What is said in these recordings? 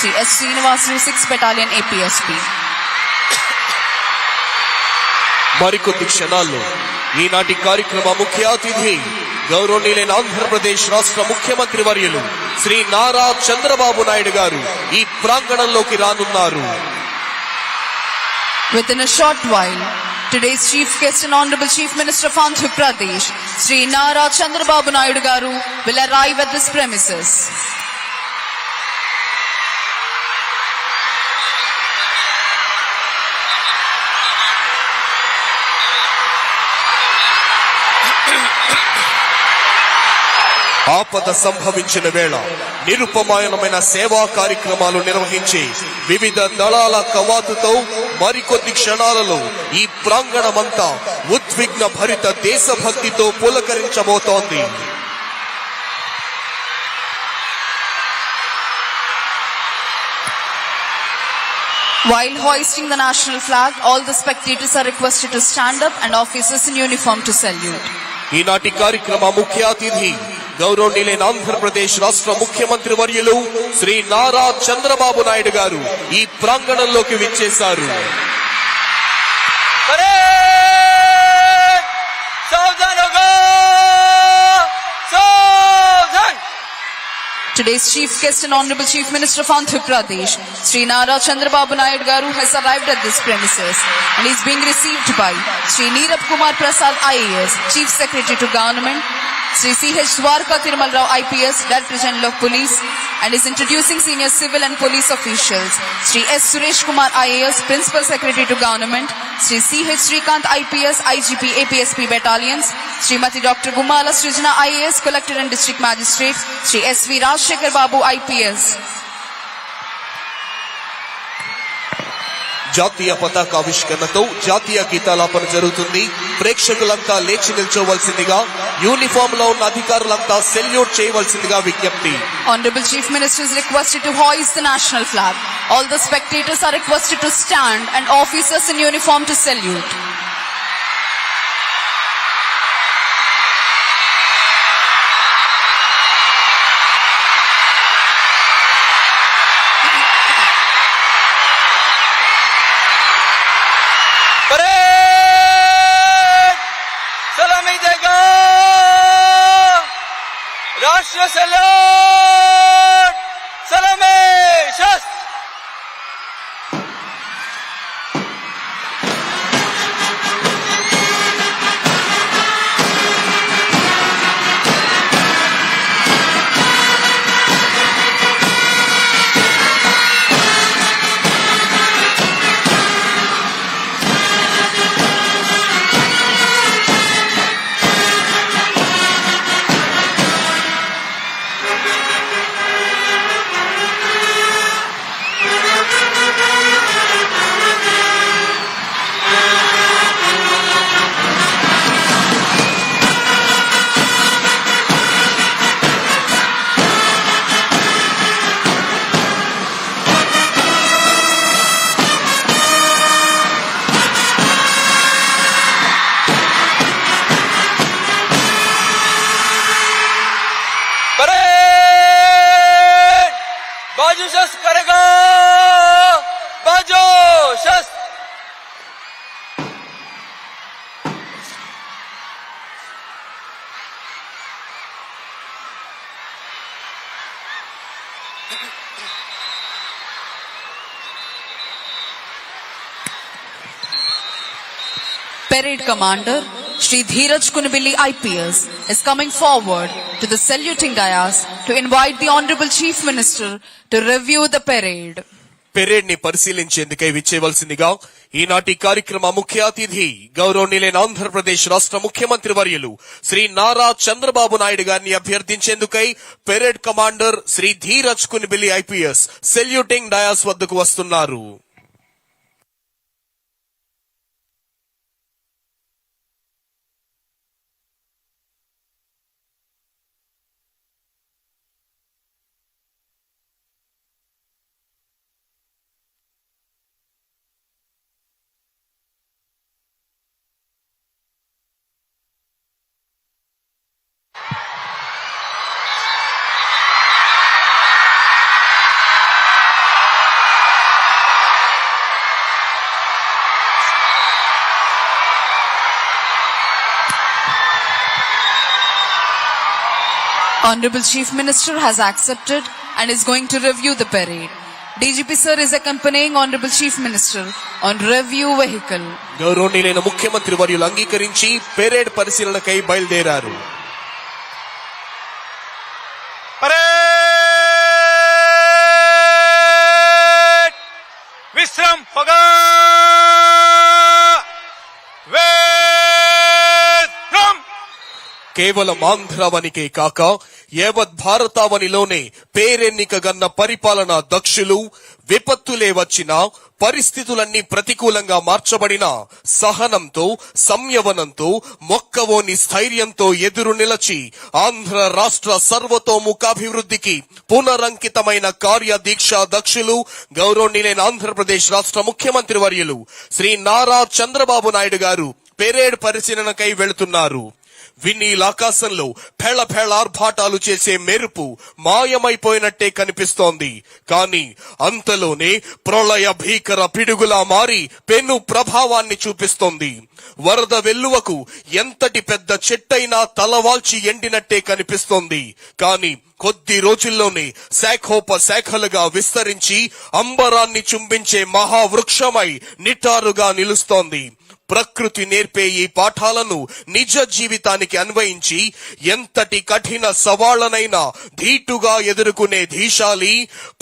Sri S. Srinivasulu, 6th Battalion APSP. మరికొద్ది క్షణాల్లో ఈనాటి కార్యక్రమ ముఖ్య అతిథి గౌరవనీయులైన ఆంధ్రప్రదేశ్ రాష్ట్ర ముఖ్యమంత్రి వర్యులు శ్రీ నారా చంద్రబాబు నాయుడు గారు ఈ ప్రాంగణంలోకి రానున్నారు. Within a short while, today's chief guest and Honorable Chief Minister of Andhra Pradesh, Sri Nara Chandrababu Naidu Garu, will arrive at this premises. ఆపద సంభవించిన వేళ నిరుపమానమైన సేవా కార్యక్రమాలు నిర్వహించి వివిధ దళాల కవాతుతో మరికొద్ది క్షణాలలో ఈ ప్రాంగణమంతా ఉద్విగ్న భరిత దేశభక్తితో పులకరించబోతోంది. While hoisting the national flag, all the spectators are requested to stand up and officers in uniform to salute. ఈనాటి కార్యక్రమ ముఖ్య అతిథి గౌరవనీయులైన ఆంధ్రప్రదేశ్ రాష్ట్ర ముఖ్యమంత్రి వర్యులు శ్రీ నారా చంద్రబాబు నాయుడు గారు ఈ ప్రాంగణంలోకి విచ్చేశారు. Today's chief guest and Honorable Chief Minister of Andhra Pradesh, Sri Nara Chandrababu Naidu Garu, has arrived at this premises and is being received by Sri Neerab Kumar Prasad IAS, Chief Secretary to Government, Sri C.H. Dwarka Thirumal Rao IPS, Director General of Police, and is introducing senior civil and police officials, Sri S. Suresh Kumar IAS, Principal Secretary to Government, Sri C.H. Srikant IPS, IGP APSP Battalions, Srimati Dr. Gumala Srijana IAS, Collector and District Magistrate, Sri S.V. Rajshekhar Babu IPS. జాతీయ పతాకావిష్కరణతో జాతీయ గీతాలాపన జరుగుతుంది. ప్రేక్షకులంతా లేచి నిల్చోవలసిందిగా, uniform లో ఉన్న అధికారులంతా salute చేయవలసిందిగా విజ్ఞప్తి. Honorable Chief Minister is requested to hoist the national flag. All the spectators are requested to stand and officers in uniform to salute. राष्ट्र सैल्यूट सलामी शस्त्र. बाजू शस्त्र करेगा, बाजू शस्त्र. Parade Commander Shri Dheeraj Kunibili IPS is coming forward to the saluting dais to invite the Honorable Chief Minister to review the parade. Parade ని పరిశీలించేందుకై విచ్చేవలసిందిగా ఈనాటి కార్యక్రమ ముఖ్య అతిథి గౌరవనీయులైన ఆంధ్రప్రదేశ్ రాష్ట్ర ముఖ్యమంత్రి వర్యులు శ్రీ నారా చంద్రబాబు నాయుడు గారిని అభ్యర్థించేందుకై parade commander Shri Dheeraj Kunibili IPS saluting dais వద్దకు వస్తున్నారు. Honorable Chief Minister has accepted and is going to review the parade. DGP sir is accompanying Honorable Chief Minister on review vehicle. గౌరవనీయులైన ముఖ్యమంత్రి వర్యులు అంగీకరించి పెరేడ్ పరిశీలనకై బయలుదేరారు. परेड विश्राम होगा विश्राम కేవలం ఆంధ్రావనికే కాక యావత్ భారతావనిలోనే పేరెన్నికగన్న పరిపాలనా దక్షులు విపత్తులే వచ్చినా పరిస్థితులన్నీ ప్రతికూలంగా మార్చబడిన సహనంతో సంయమనంతో మొక్కవోని స్థైర్యంతో ఎదురు నిలచి ఆంధ్ర రాష్ట్ర సర్వతోముఖాభివృద్ధికి పునరంకితమైన కార్యదీక్ష దక్షులు గౌరవనీయులైన ఆంధ్రప్రదేశ్ రాష్ట్ర ముఖ్యమంత్రి వర్యులు శ్రీ నారా చంద్రబాబు నాయుడు గారు పెరేడ్ పరిశీలనకై వెళుతున్నారు. వినీలాకాశంలో ఫెళఫెళార్భాటాలు చేసే మెరుపు మాయమైపోయినట్టే కనిపిస్తోంది. కానీ అంతలోనే ప్రళయ భీకర పిడుగులా మారి పెను ప్రభావాన్ని చూపిస్తోంది. వరద వెల్లువకు ఎంతటి పెద్ద చెట్టైనా తలవాల్చి ఎండినట్టే కనిపిస్తోంది. కానీ కొద్ది రోజుల్లోనే శాఖోపశాఖలుగా విస్తరించి అంబరాన్ని చుంబించే మహావృక్షమై నిటారుగా నిలుస్తోంది. ప్రకృతి నేర్పే ఈ పాఠాలను నిజ జీవితానికి అన్వయించి ఎంతటి కఠిన సవాళ్లనైనా ధీటుగా ఎదుర్కొనే ధీశాలి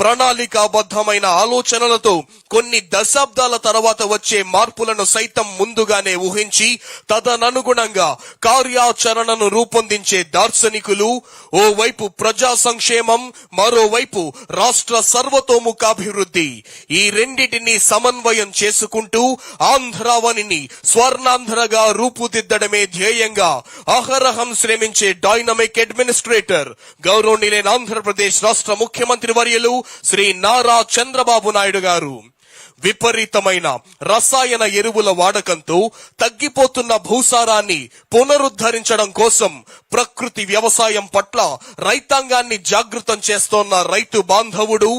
ప్రణాళికాబద్ధమైన ఆలోచనలతో కొన్ని దశాబ్దాల తర్వాత వచ్చే మార్పులను సైతం ముందుగానే ఊహించి తదననుగుణంగా కార్యాచరణను రూపొందించే దార్శనికులు ఓవైపు ప్రజా సంక్షేమం, మరోవైపు రాష్ట్ర సర్వతోముఖాభివృద్ధి, ఈ రెండిటిని సమన్వయం చేసుకుంటూ ఆంధ్రావనిని స్వర్ణాంధ్రగా రూపుదిద్దడమే ధ్యేయంగా అహరహం శ్రమించే డైనమిక్ అడ్మినిస్ట్రేటర్ గౌరవనీయులైన ఆంధ్రప్రదేశ్ రాష్ట్ర ముఖ్యమంత్రి వర్యులు శ్రీ నారా చంద్రబాబు నాయుడు గారు విపరీతమైన రసాయన ఎరువుల వాడకంతో తగ్గిపోతున్న భూసారాన్ని పునరుద్ధరించడం కోసం ప్రకృతి వ్యవసాయం పట్ల రైతాంగాన్ని జాగృతం చేస్తోన్న రైతు బాంధవుడు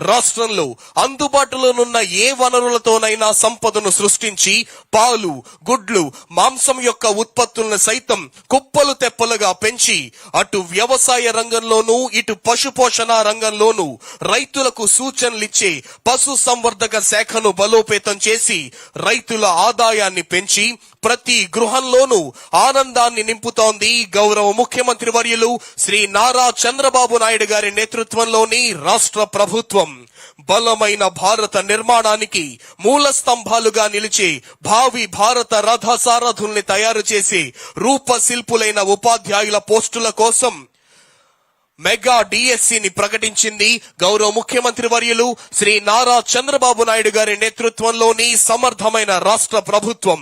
రాష్ట్రంలో అందుబాటులోనున్న ఏ వనరులతోనైనా సంపదను సృష్టించి పాలు, గుడ్లు, మాంసం యొక్క ఉత్పత్తులను సైతం కుప్పలు తెప్పలుగా పెంచి అటు వ్యవసాయ రంగంలోనూ ఇటు పశుపోషణ రంగంలోనూ రైతులకు సూచనలిచ్చే పశు సంవర్ధక శాఖను బలోపేతం చేసి రైతుల ఆదాయాన్ని పెంచి ప్రతి గృహంలోనూ ఆనందాన్ని నింపుతోంది గౌరవ ముఖ్యమంత్రి వర్యులు శ్రీ నారా చంద్రబాబు నాయుడు గారి నేతృత్వంలోని రాష్ట్ర ప్రభుత్వం. బలమైన భారత నిర్మాణానికి మూల స్తంభాలుగా నిలిచే భావి భారత రథసారథుల్ని తయారు చేసే రూపశిల్పులైన ఉపాధ్యాయుల పోస్టుల కోసం మెగా డిఎస్సిని ప్రకటించింది గౌరవ ముఖ్యమంత్రి వర్యులు శ్రీ నారా చంద్రబాబు నాయుడు గారి నేతృత్వంలోని సమర్థమైన రాష్ట్ర ప్రభుత్వం.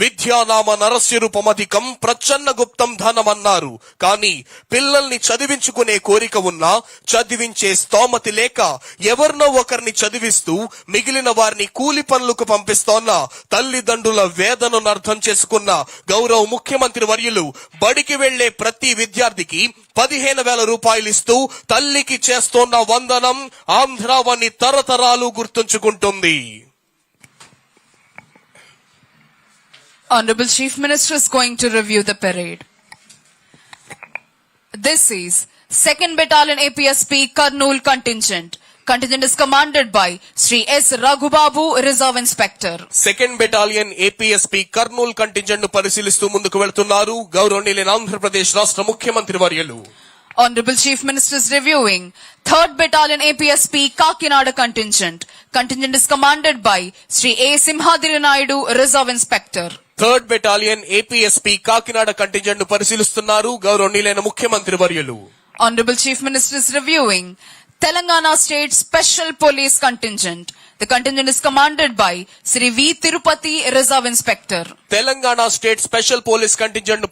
విద్యానామ నరస్యరూపమధికం ప్రచన్న గుప్తం ధనమన్నారు. కానీ పిల్లల్ని చదివించుకునే కోరిక ఉన్నా చదివించే స్తోమతి లేక ఎవరినో ఒకరిని చదివిస్తూ మిగిలిన వారిని కూలి పనులకు పంపిస్తోన్న తల్లిదండ్రుల వేదనను అర్థం చేసుకున్న గౌరవ ముఖ్యమంత్రి వర్యులు బడికి వెళ్లే ప్రతి విద్యార్థికి 15,000 రూపాయలు ఇస్తూ తల్లికి చేస్తోన్న వందనం ఆంధ్రావని తరతరాలు గుర్తుంచుకుంటుంది. Honorable Chief Minister is going to review the parade. This is 2nd Battalion APSP Kurnool contingent. Contingent is commanded by Sri S. Raghubabu, Reserve Inspector. 2nd Battalion APSP Kurnool contingent ను పరిశీలిస్తూ ముందుకు వెళ్తున్నారు గౌరవనీయులైన ఆంధ్రప్రదేశ్ రాష్ట్ర ముఖ్యమంత్రి వర్యులు. Honorable Chief Minister is reviewing 3rd Battalion APSP Kakinada contingent. Contingent is commanded by Sri A. Simhadri Naidu, Reserve Inspector. 3rd Battalion APSP Kakinada contingent ను పరిశీలిస్తున్నారు గౌరవనీయులైన ముఖ్యమంత్రి వర్యులు. Honorable Chief Minister is reviewing Telangana State Special Police Contingent. The contingent is commanded by Sri V. Tirupati, Reserve Inspector. Telangana state special police contingent ను